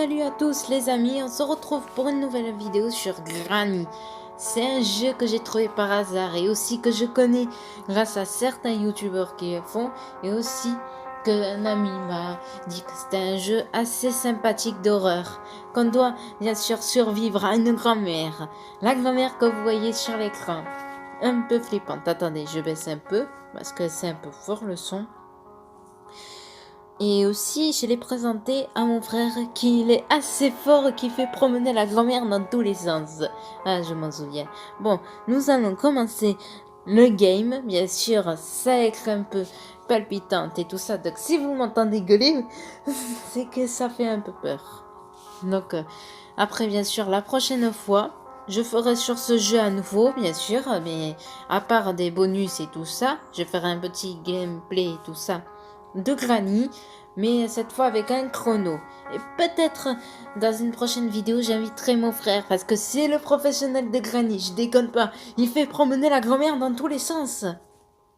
Salut à tous les amis, on se retrouve pour une nouvelle vidéo sur Granny. C'est un jeu que j'ai trouvé par hasard et aussi que je connais grâce à certains youtubeurs qui le font et aussi qu'un ami m'a dit que c'était un jeu assez sympathique d'horreur, qu'on doit bien sûr survivre à une grand-mère. La grand-mère que vous voyez sur l'écran, un peu flippante. Attendez, je baisse un peu parce que c'est un peu fort le son. Et aussi, je l'ai présenté à mon frère qui est assez fort, qui fait promener la grand-mère dans tous les sens. Ah, je m'en souviens. Bon, nous allons commencer le game. Bien sûr, ça va être un peu palpitante et tout ça. Donc, si vous m'entendez gueuler, c'est que ça fait un peu peur. Donc, après, bien sûr, la prochaine fois, je ferai sur ce jeu à nouveau, bien sûr. Mais à part des bonus et tout ça, je ferai un petit gameplay et tout ça de Granny, mais cette fois avec un chrono. Et peut-être dans une prochaine vidéo, j'inviterai mon frère parce que c'est le professionnel de Granny, je déconne pas. Il fait promener la grand-mère dans tous les sens.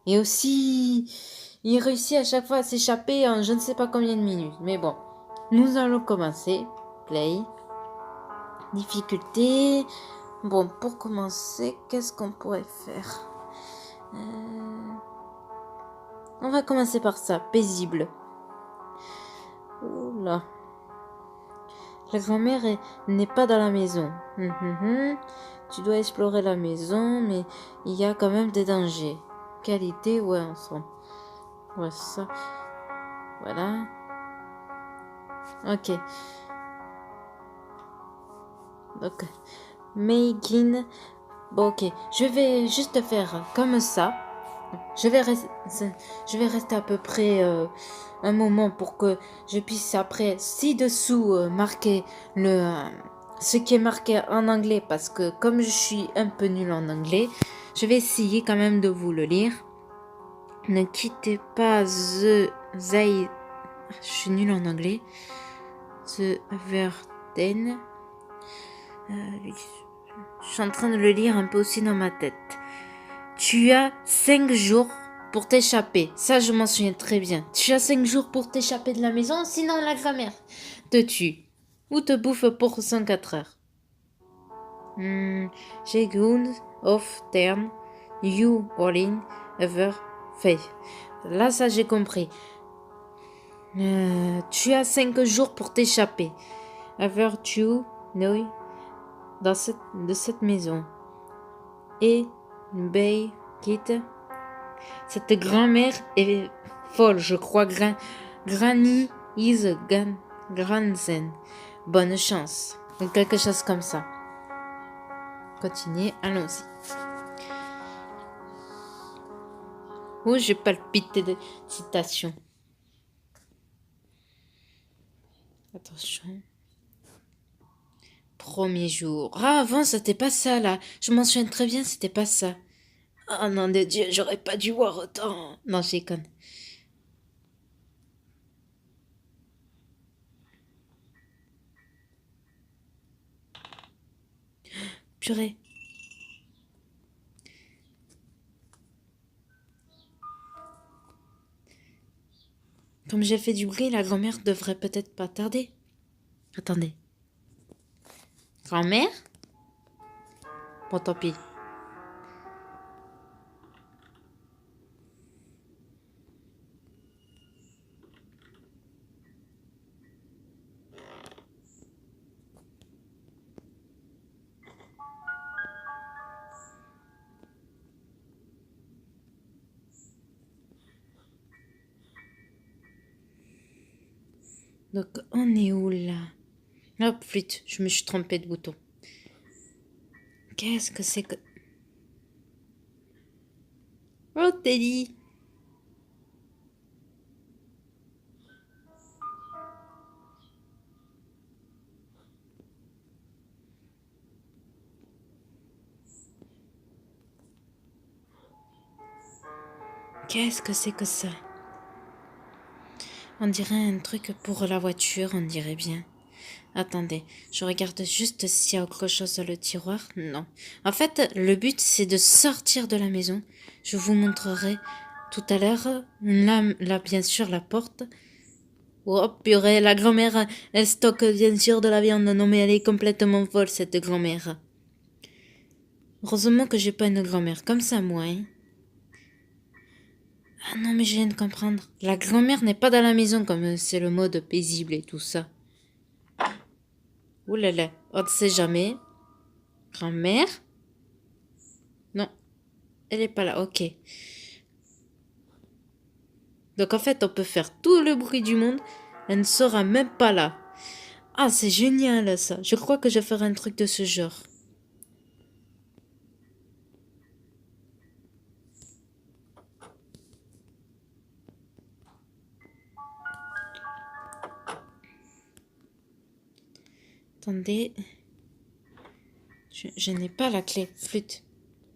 Et aussi, il réussit à chaque fois à s'échapper en je ne sais pas combien de minutes. Mais bon, nous allons commencer. Play. Difficulté. Bon, pour commencer, qu'est-ce qu'on pourrait faire On va commencer par ça, paisible. Oula. La grand-mère n'est pas dans la maison. Tu dois explorer la maison, mais il y a quand même des dangers. Qualité, ouais, ensemble. Ouais, ça. Voilà. Ok. Donc, making. Bon, ok. Je vais juste faire comme ça. Je vais rester à peu près un moment pour que je puisse après ci-dessous marquer ce qui est marqué en anglais parce que comme je suis un peu nulle en anglais, je vais essayer quand même de vous le lire. Ne quittez pas je suis nulle en anglais. The Verden. Je suis en train de le lire un peu aussi dans ma tête. Tu as 5 jours pour t'échapper. Ça, je m'en souviens très bien. Tu as 5 jours pour t'échapper de la maison, sinon la grand-mère te tue. Ou te bouffe pour 104 heures. J'ai good of turn you all ever faith. Là, ça, j'ai compris. Tu as 5 jours pour t'échapper. Ever tu know de cette maison. Et Bay quitte. Cette grand-mère est folle, je crois. Granny is grandzen. Bonne chance. Ou quelque chose comme ça. Continuez, allons-y. Oh, j'ai palpité de citation. Attention. Premier jour. Ah, avant, c'était pas ça, là. Je m'en souviens très bien, c'était pas ça. Oh, nom de Dieu, j'aurais pas dû voir autant. Non, j'ai conne. Purée. Comme j'ai fait du bruit, la grand-mère devrait peut-être pas tarder. Attendez. Grand-mère? Bon, tant pis. Donc, on est où, là? Hop, flûte, je me suis trompée de bouton. Qu'est-ce que c'est que... Oh, Teddy! Qu'est-ce que c'est que ça? On dirait un truc pour la voiture, on dirait bien. Attendez, je regarde juste s'il y a autre chose dans le tiroir. Non. En fait, le but, c'est de sortir de la maison. Je vous montrerai tout à l'heure. Là, bien sûr, la porte. Oh purée, la grand-mère, elle stocke bien sûr de la viande. Non mais elle est complètement folle cette grand-mère. Heureusement que j'ai pas une grand-mère comme ça moi. Hein. Ah non mais je viens de comprendre. La grand-mère n'est pas dans la maison comme c'est le mode paisible et tout ça. Ouh là là, on ne sait jamais. Grand-mère? Non, elle est pas là, ok. Donc en fait, on peut faire tout le bruit du monde, elle ne sera même pas là. Ah, c'est génial ça. Je crois que je ferai un truc de ce genre. Attendez. Je n'ai pas la clé. Flûte.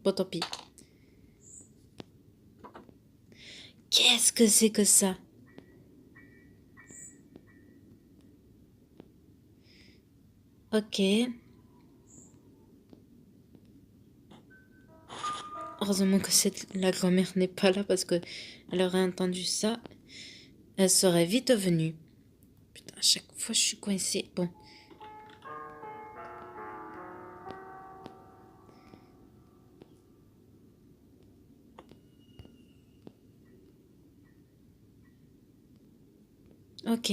Bon, tant pis. Qu'est-ce que c'est que ça? Ok. Heureusement que la grand-mère n'est pas là parce que elle aurait entendu ça. Elle serait vite venue. Putain, à chaque fois je suis coincée. Bon. Ok.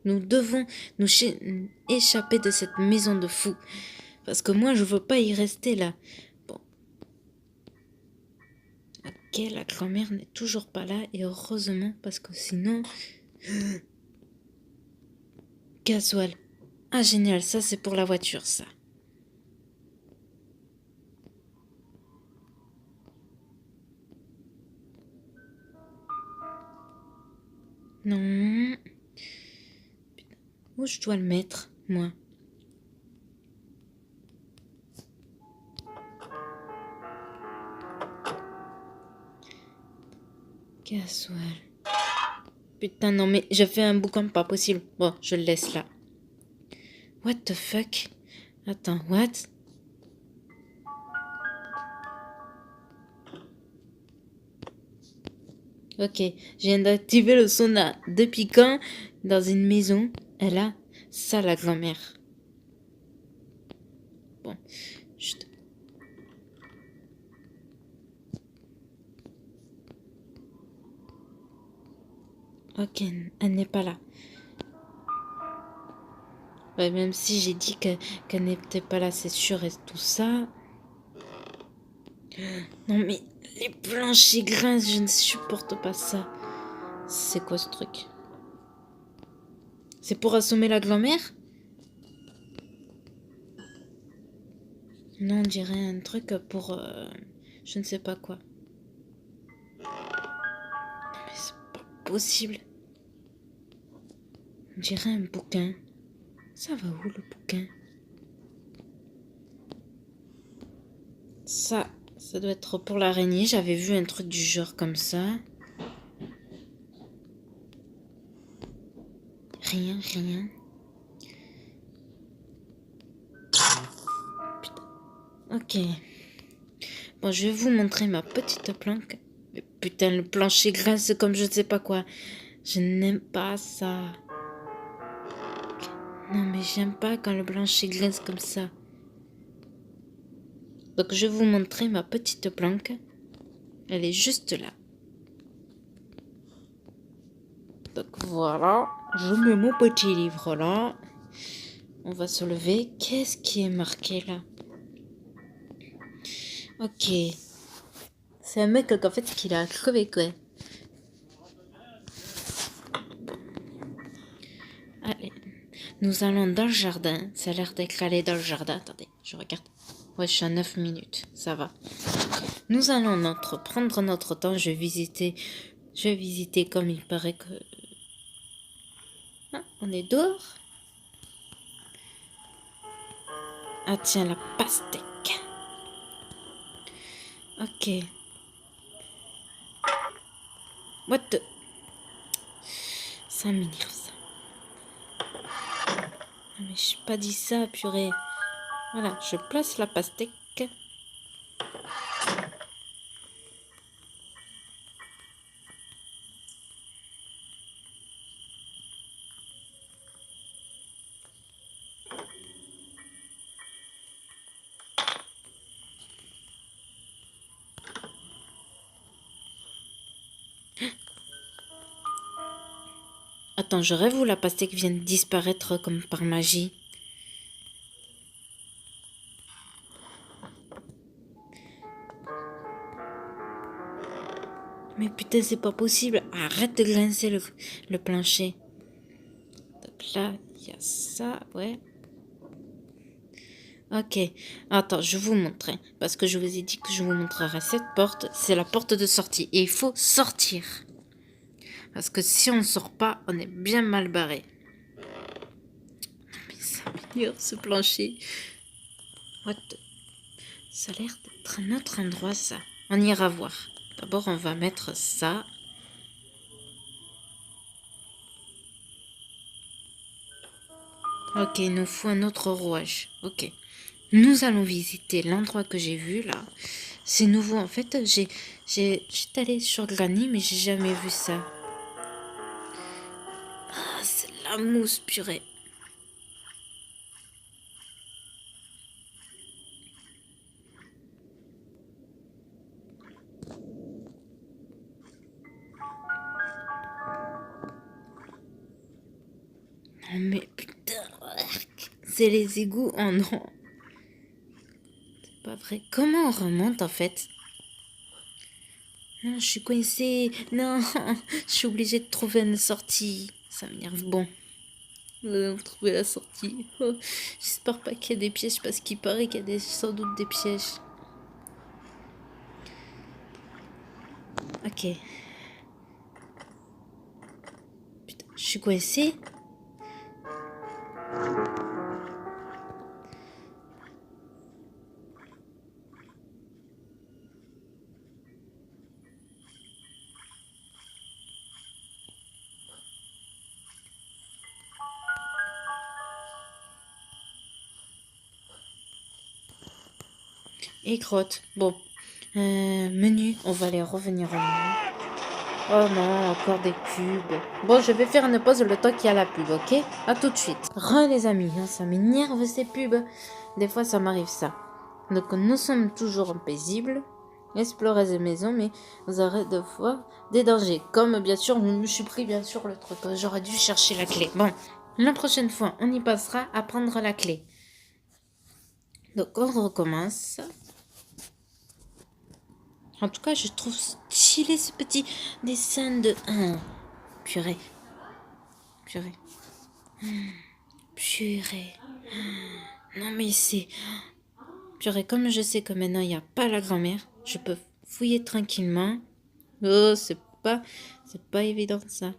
Nous devons nous échapper de cette maison de fous. Parce que moi, je veux pas y rester là. Bon. Ok, la grand-mère n'est toujours pas là. Et heureusement, parce que sinon... Gasoil. Ah, génial. Ça, c'est pour la voiture, ça. Non. Putain. Où je dois le mettre, moi? Gasoil. Putain, non, mais je fais un boucan pas possible. Bon, je le laisse là. What the fuck? Attends, what? Ok, je viens d'activer le sauna. Depuis quand, dans une maison, elle a ça, la grand-mère? Bon, chut. Ok, elle n'est pas là. Ouais, même si j'ai dit qu'elle n'était pas là, c'est sûr, et tout ça. Non, mais les planchers grincent, je ne supporte pas ça. C'est quoi ce truc? C'est pour assommer la grand-mère? Non, on dirait un truc pour... je ne sais pas quoi. Mais c'est pas possible. On dirait un bouquin. Ça va où le bouquin? Ça doit être pour l'araignée. J'avais vu un truc du genre comme ça. Rien, rien. Putain. Ok. Bon, je vais vous montrer ma petite planque. Mais putain, le plancher grince comme je ne sais pas quoi. Je n'aime pas ça. Non, mais j'aime pas quand le plancher grince comme ça. Donc, je vais vous montrer ma petite planque. Elle est juste là. Donc, voilà. Je mets mon petit livre là. On va se lever. Qu'est-ce qui est marqué là? Ok. C'est un mec qu'en fait qu'il a crevé quoi. Allez. Nous allons dans le jardin. Ça a l'air d'être allé dans le jardin. Attendez, je regarde. Ouais, je suis à 9 minutes. Ça va. Nous allons prendre notre temps. Je vais visiter comme il paraît que... Ah, on est dehors. Ah tiens, la pastèque. Ok. What the... Ça m'énerve ça. Ah, mais je n'ai pas dit ça, purée. Voilà, je place la pastèque. Attends, je rêve ou la pastèque vient de disparaître comme par magie? Mais putain, c'est pas possible. Arrête de grincer le plancher. Donc là, il y a ça, ouais. Ok. Attends, je vous montre. Parce que je vous ai dit que je vous montrerai cette porte. C'est la porte de sortie. Et il faut sortir. Parce que si on ne sort pas, on est bien mal barré. Mais ça m'énerve ce plancher. What the... Ça a l'air d'être un autre endroit, ça. On ira voir. D'abord, on va mettre ça. Ok, il nous faut un autre rouage. Ok. Nous allons visiter l'endroit que j'ai vu, là. C'est nouveau. En fait, j'étais allée sur Granny, mais j'ai jamais vu ça. Ah, c'est la mousse, purée. Non, mais putain. C'est les égouts. Oh non. C'est pas vrai. Comment on remonte, en fait? Non, je suis coincée. Non, je suis obligée de trouver une sortie. Ça m'énerve. Bon. Nous allons trouver la sortie. Oh, j'espère pas qu'il y a des pièges parce qu'il paraît qu'il y a sans doute des pièges. Ok. Putain, je suis coincée. Et grotte. Bon. Menu. On va aller revenir au menu. Oh non, encore des pubs. Bon, je vais faire une pause le temps qu'il y a la pub, ok? À tout de suite. Les amis, ça m'énerve ces pubs. Des fois, ça m'arrive ça. Donc, nous sommes toujours paisibles. Explorer les maisons, mais vous aurez deux fois des dangers. Comme, bien sûr, je me suis pris, bien sûr, le truc. J'aurais dû chercher la clé. Bon, la prochaine fois, on y passera à prendre la clé. Donc, on recommence. En tout cas, je trouve stylé ce petit dessin de... purée. Purée. Purée. Non mais c'est... Purée, comme je sais que maintenant il n'y a pas la grand-mère, je peux fouiller tranquillement. Oh, c'est pas évident ça.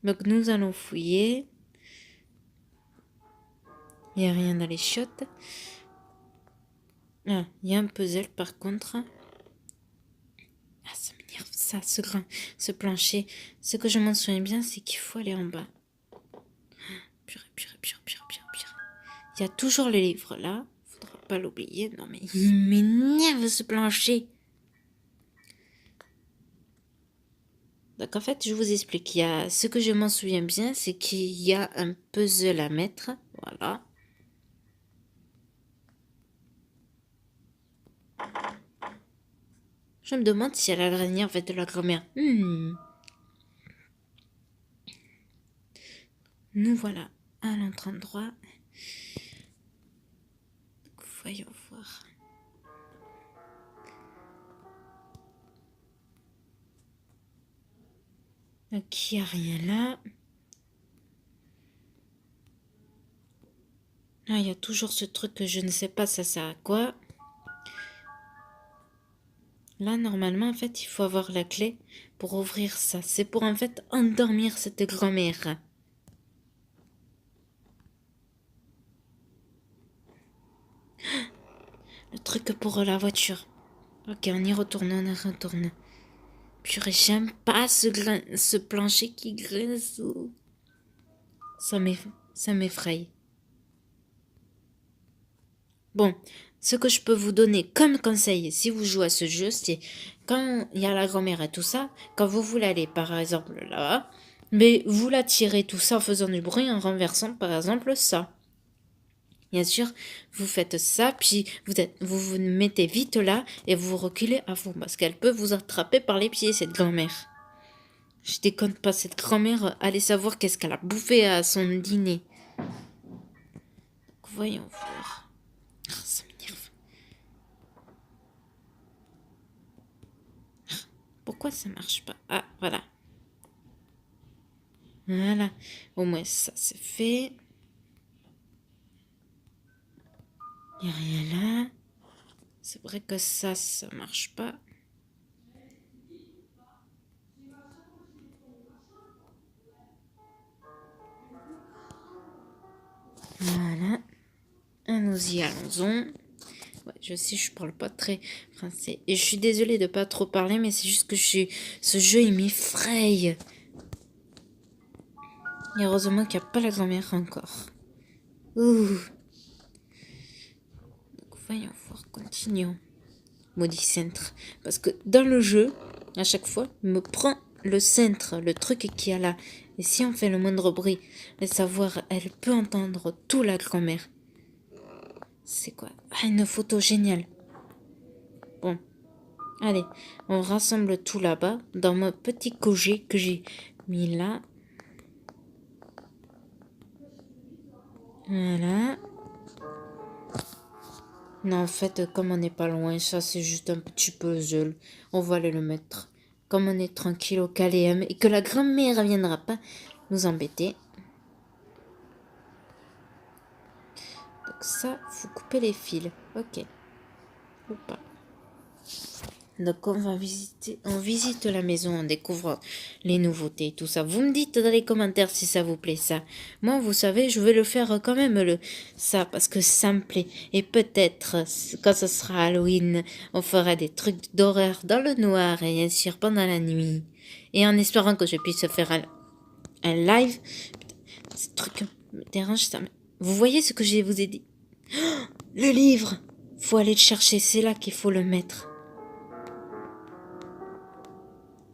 Donc nous allons fouiller. Il n'y a rien dans les chiottes. Ah, il y a un puzzle par contre. Ah, ça m'énerve ça, ce plancher. Ce que je m'en souviens bien, c'est qu'il faut aller en bas. Purée. Il y a toujours le livre là. Faudra pas l'oublier. Non mais il m'énerve ce plancher. Donc en fait, je vous explique. Ce que je m'en souviens bien, c'est qu'il y a un puzzle à mettre. Voilà. Je me demande si elle a la granière en fait de la grand-mère. Nous voilà à l'autre endroit. Voyons voir. Donc il n'y a rien là. Là, il y a toujours ce truc que je ne sais pas ça sert à quoi. Là, normalement, en fait, il faut avoir la clé pour ouvrir ça. C'est pour, en fait, endormir cette grand-mère. Le truc pour la voiture. Ok, on y retourne. Purée, j'aime pas ce plancher qui grince. Ça m'effraie. Bon, ce que je peux vous donner comme conseil si vous jouez à ce jeu, c'est quand il y a la grand-mère et tout ça, quand vous voulez aller par exemple là-bas, mais vous la tirez tout ça en faisant du bruit, en renversant par exemple ça. Bien sûr, vous faites ça, puis vous mettez vite là et vous reculez à fond parce qu'elle peut vous attraper par les pieds, cette grand-mère. Je déconne pas, cette grand-mère, allez savoir qu'est-ce qu'elle a bouffé à son dîner. Donc, voyons voir. Ah, ça m'énerve. Ah, pourquoi ça marche pas? Ah, voilà. Voilà. Au moins, ça c'est fait. Il n'y a rien là. C'est vrai que ça marche pas. Voilà. Nous y allons-en. Ouais, je sais, je parle pas très français. Et je suis désolée de pas trop parler, mais c'est juste que ce jeu, il m'effraie. Et heureusement qu'il n'y a pas la grand-mère encore. Ouh. Donc, voyons voir, continuons. Maudit centre. Parce que dans le jeu, à chaque fois, il me prend le centre, le truc qu'il y a là. Et si on fait le moindre bruit, le savoir, elle peut entendre tout la grand-mère. C'est quoi? Ah, une photo géniale. Bon. Allez, on rassemble tout là-bas, dans mon petit coget que j'ai mis là. Voilà. Non, en fait, comme on n'est pas loin, ça c'est juste un petit puzzle. On va aller le mettre. Comme on est tranquille au Caléum et que la grand-mère ne viendra pas nous embêter. Donc ça, faut couper les fils. Ok. Ou pas. Donc on visite la maison, on découvre les nouveautés, tout ça. Vous me dites dans les commentaires si ça vous plaît ça. Moi, vous savez, je vais le faire quand même ça parce que ça me plaît. Et peut-être quand ce sera Halloween, on fera des trucs d'horreur dans le noir et bien sûr pendant la nuit. Et en espérant que je puisse faire un live. Putain, ce truc me dérange ça. Vous voyez ce que je vous ai dit? Oh, le livre. Faut aller le chercher, c'est là qu'il faut le mettre.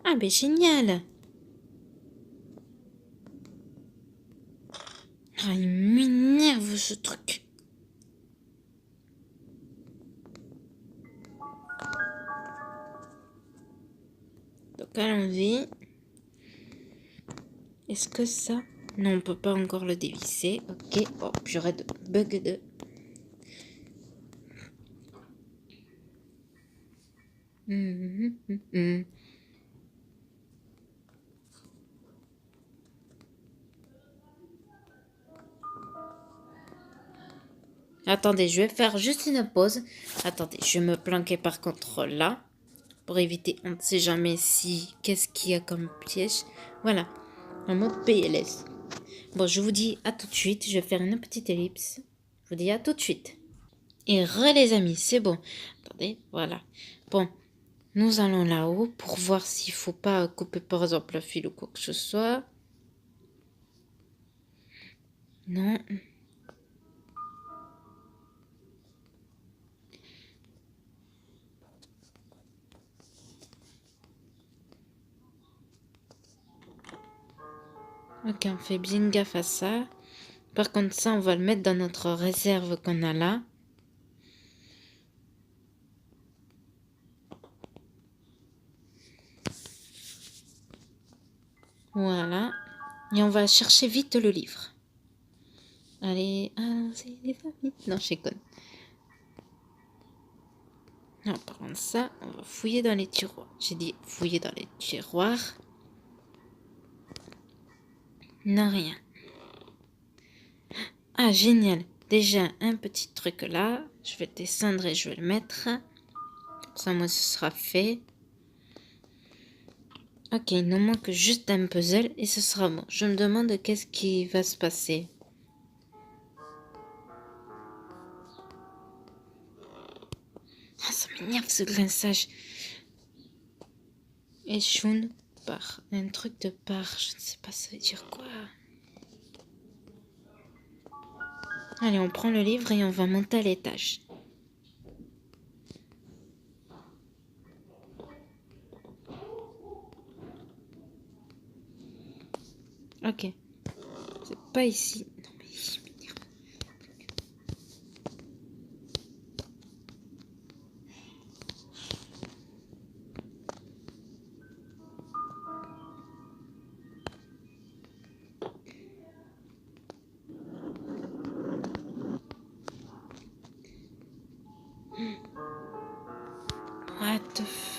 Ah ben génial. Ah, il m'énerve ce truc. Donc allons-y. Est-ce que ça... Non, on peut pas encore le dévisser. Ok. Oh, purée de bug de... Attendez, je vais faire juste une pause. Attendez, je vais me planquer par contre là. Pour éviter, on ne sait jamais si... Qu'est-ce qu'il y a comme piège. Voilà. Un mode PLS. Bon, je vous dis à tout de suite. Je vais faire une petite ellipse. Je vous dis à tout de suite. Et les amis, c'est bon. Attendez, voilà. Bon, nous allons là-haut pour voir s'il faut pas couper par exemple le fil ou quoi que ce soit. Non. Ok, on fait bien gaffe à ça. Par contre, ça, on va le mettre dans notre réserve qu'on a là. Voilà. Et on va chercher vite le livre. Allez, allons-y les amis. Non, je déconne. Non, par contre, ça, on va fouiller dans les tiroirs. J'ai dit fouiller dans les tiroirs. Non, rien. Ah, génial. Déjà, un petit truc là. Je vais descendre et je vais le mettre. Comme ça, moi, ce sera fait. Ok, il nous manque juste un puzzle et ce sera bon. Je me demande qu'est-ce qui va se passer. Ah, ça m'énerve ce grinçage. Et Shun part. Un truc de part. Je ne sais pas ça veut dire quoi. Allez, on prend le livre et on va monter à l'étage. Ok. C'est pas ici. Non mais il m'énerve.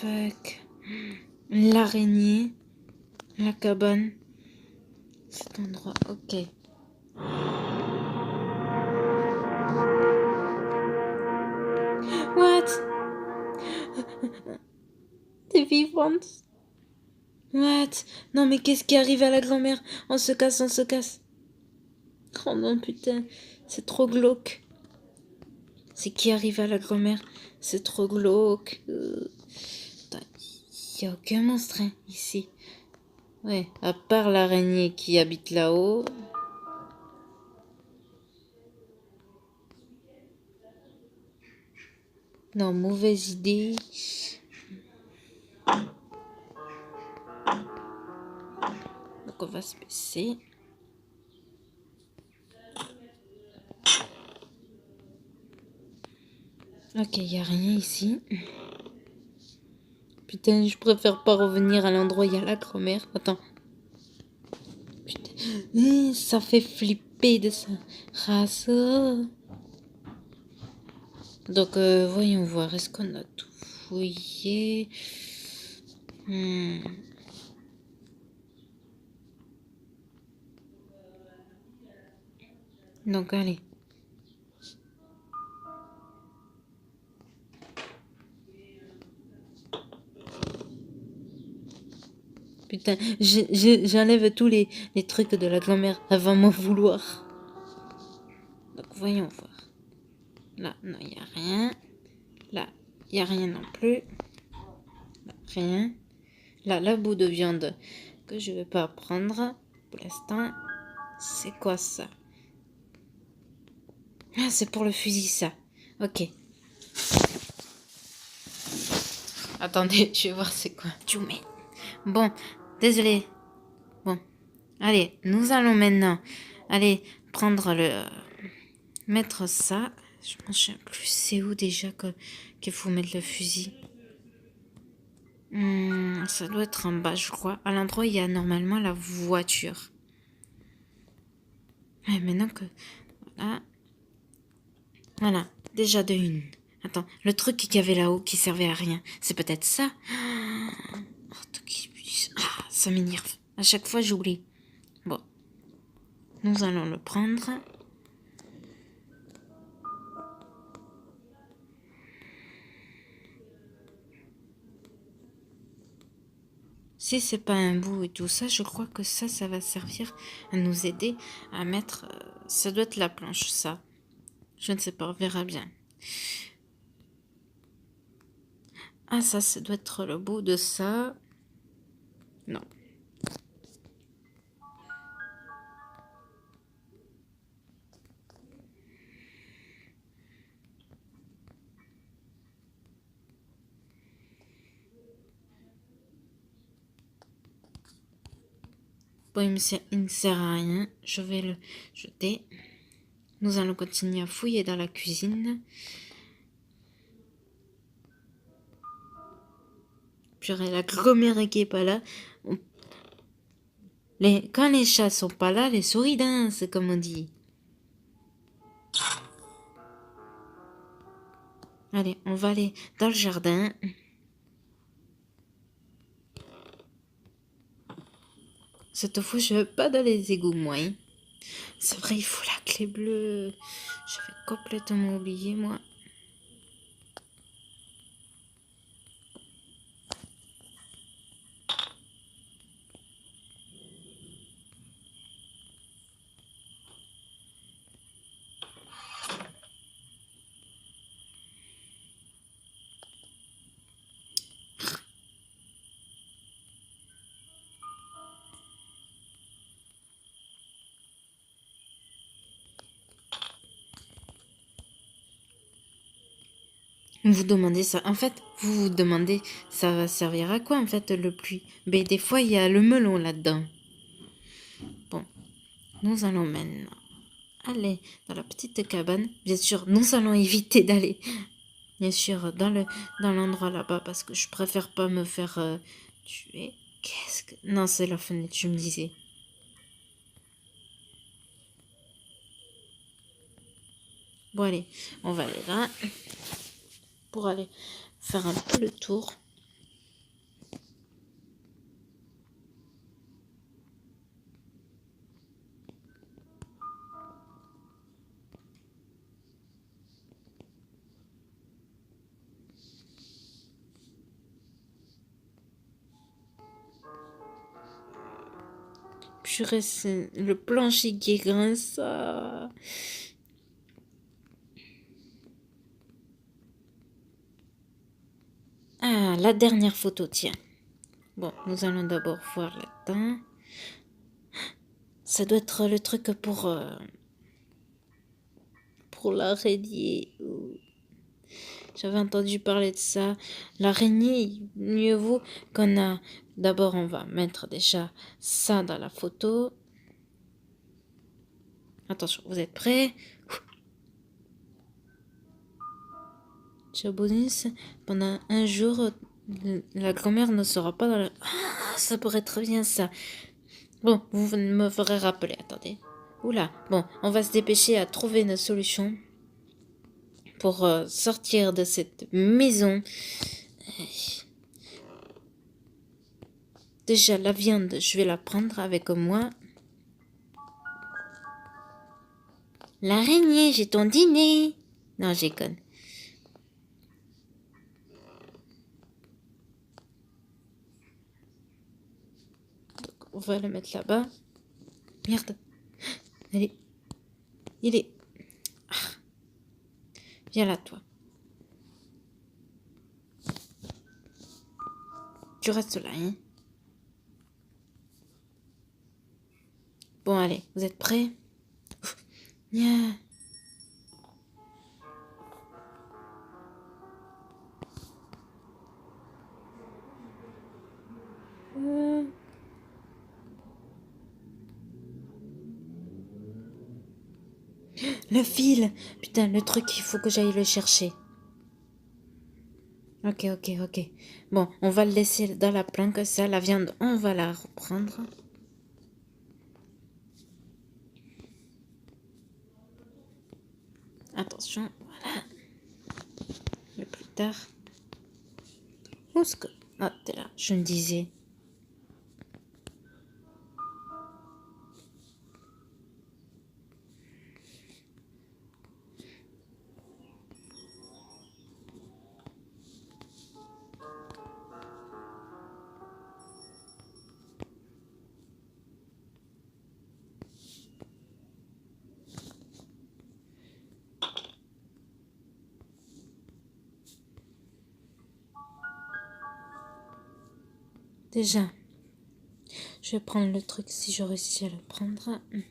fuck? L'araignée. La cabane. Cet endroit. Ok. What? T'es vivante? What? Non mais qu'est-ce qui arrive à la grand-mère? On se casse, on se casse. Oh non putain, c'est trop glauque. C'est qui arrive à la grand-mère? C'est trop glauque. Il n'y a aucun monstre hein, ici. Ouais, à part l'araignée qui habite là-haut. Non, mauvaise idée. Donc on va se baisser. Ok, il n'y a rien ici. Putain, je préfère pas revenir à l'endroit où il y a la grand-mère. Attends. Putain, ça fait flipper de sa race. Donc, voyons voir. Est-ce qu'on a tout fouillé? Donc, allez. Putain, j'enlève tous les trucs de la grand-mère avant m'en vouloir. Donc, voyons voir. Là, non, il n'y a rien. Là, il n'y a rien non plus. Là, rien. Là, la bout de viande que je ne vais pas prendre pour l'instant. C'est quoi ça? Ah, c'est pour le fusil, ça. Ok. Attendez, je vais voir c'est quoi. Tchoumé. Bon, désolé. Bon, allez, nous allons maintenant aller prendre le... mettre ça. Je ne sais plus c'est où déjà qu'il faut mettre le fusil. Ça doit être en bas, je crois. À l'endroit où il y a normalement la voiture. Ouais, maintenant que... Voilà. Voilà, déjà de une. Attends, le truc qu'il y avait là-haut qui servait à rien, c'est peut-être ça? Ah, ça m'énerve. À chaque fois, j'oublie. Bon. Nous allons le prendre. Si c'est pas un bout et tout ça, je crois que ça va servir à nous aider à mettre... ça doit être la planche, ça. Je ne sais pas, on verra bien. Ah, ça doit être le bout de ça. Non. Bon, il ne sert à rien. Je vais le jeter. Nous allons continuer à fouiller dans la cuisine. Purée, la grand-mère qui est pas là. Quand les chats sont pas là, les souris dansent, comme on dit. Allez, on va aller dans le jardin. Cette fois, je vais pas dans les égouts, moi. Hein. C'est vrai, il faut la clé bleue. J'avais complètement oublié, moi. Vous demandez ça. En fait, vous vous demandez, ça va servir à quoi, en fait, le pluie? Ben, des fois, il y a le melon là-dedans. Bon, nous allons maintenant aller dans la petite cabane. Bien sûr, nous allons éviter d'aller, bien sûr, dans l'endroit là-bas, parce que je préfère pas me faire tuer. Qu'est-ce que... Non, c'est la fenêtre, je me disais. Bon, allez, on va aller là pour aller faire un peu le tour. Purée, c'est le plancher qui grince. Ah, la dernière photo, tiens. Bon, nous allons d'abord voir là-dedans. Ça doit être le truc pour l'araignée. J'avais entendu parler de ça. L'araignée, mieux vaut qu'on a... D'abord, on va mettre déjà ça dans la photo. Attention, vous êtes prêts? Bonus, pendant un jour, la grand-mère ne sera pas dans la... Ah, ça pourrait être bien ça. Bon, vous me ferez rappeler, attendez. Oula, bon, on va se dépêcher à trouver une solution pour sortir de cette maison. Déjà, la viande, je vais la prendre avec moi. L'araignée, j'ai ton dîner. Non, j'ai conne. On va le mettre là-bas. Merde. Allez. Il est... Ah. Viens là, toi. Tu restes là, hein. Bon, allez, vous êtes prêts? Yeah. Le fil. Putain, le truc, il faut que j'aille le chercher. Ok. Bon, on va le laisser dans la planque, ça, la viande, on va la reprendre. Attention, voilà. Et plus tard. Où est-ce que... Ah, t'es là, je me disais. Déjà, je vais prendre le truc si je réussis à le prendre. Je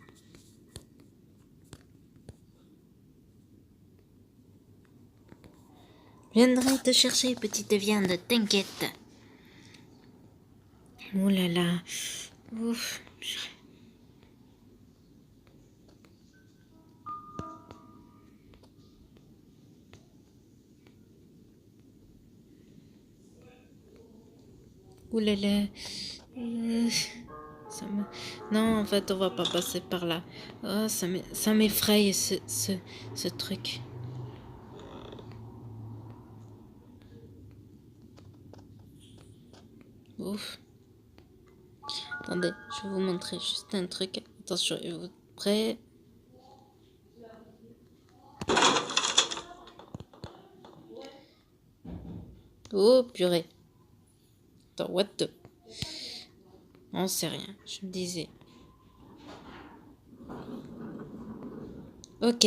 viendrai te chercher, petite viande, t'inquiète. Oh là là. Ouf. Ouh là là. Non, en fait, on va pas passer par là. Oh, ça m'effraie, ce truc. Ouf. Attendez, je vais vous montrer juste un truc. Attention, vous êtes prêts? Oh, purée. Attends, what the... On sait rien, je me disais. Ok,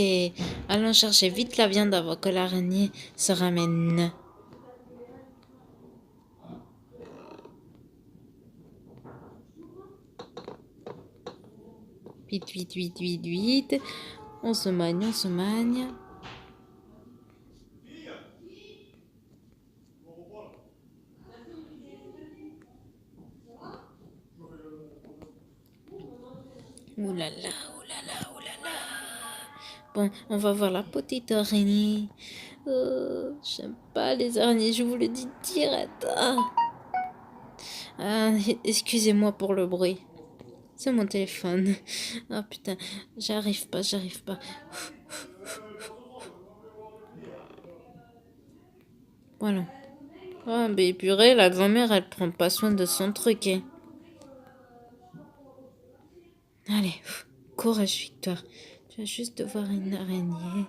allons chercher vite la viande avant que l'araignée se ramène. Vite. On se magne. Ouh là là. Bon, on va voir la petite araignée. Oh, j'aime pas les araignées, je vous le dis direct. Ah, excusez-moi pour le bruit. C'est mon téléphone. Ah putain, j'arrive pas. Voilà. Ah, mais purée, la grand-mère, elle prend pas soin de son truc, hein. Allez, courage, Victoire. Tu vas juste voir une araignée.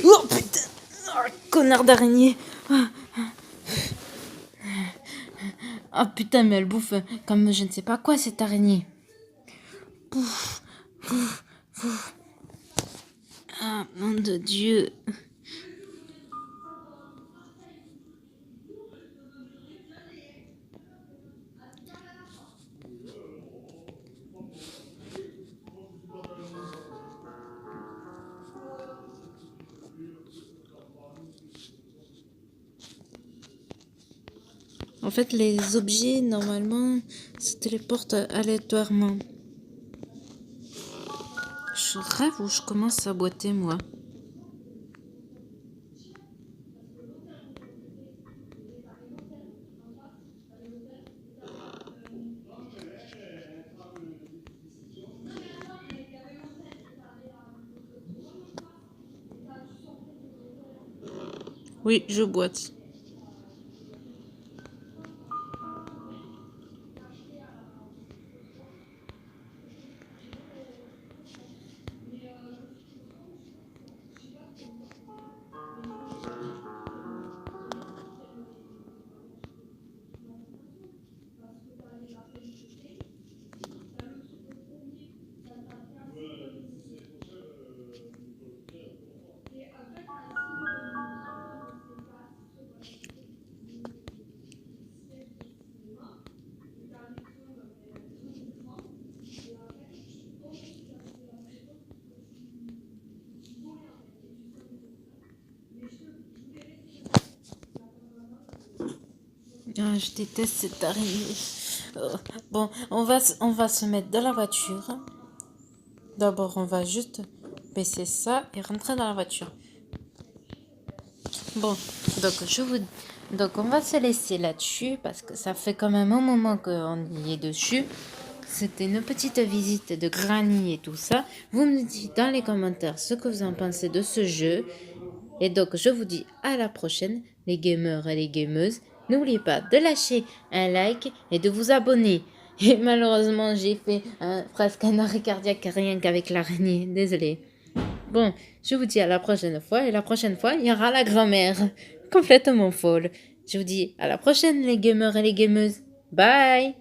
Oh putain! Oh, connard d'araignée! Ah putain, mais elle bouffe comme je ne sais pas quoi cette araignée. Pouf, pouf, pouf. Ah, nom de Dieu. En fait, les objets, normalement, se téléportent aléatoirement. Je rêve ou je commence à boiter, moi? Oui, je boite. Ah, je déteste cette araignée. Oh. Bon, on va se mettre dans la voiture. D'abord, on va juste baisser ça et rentrer dans la voiture. Bon, donc on va se laisser là-dessus parce que ça fait quand même un moment qu'on y est dessus. C'était une petite visite de Granny et tout ça. Vous me dites dans les commentaires ce que vous en pensez de ce jeu. Et donc, je vous dis à la prochaine, les gamers et les gameuses. N'oubliez pas de lâcher un like et de vous abonner. Et malheureusement, j'ai fait presque un arrêt cardiaque rien qu'avec l'araignée. Désolée. Bon, je vous dis à la prochaine fois. Et la prochaine fois, il y aura la grand-mère. Complètement folle. Je vous dis à la prochaine, les gamers et les gameuses. Bye!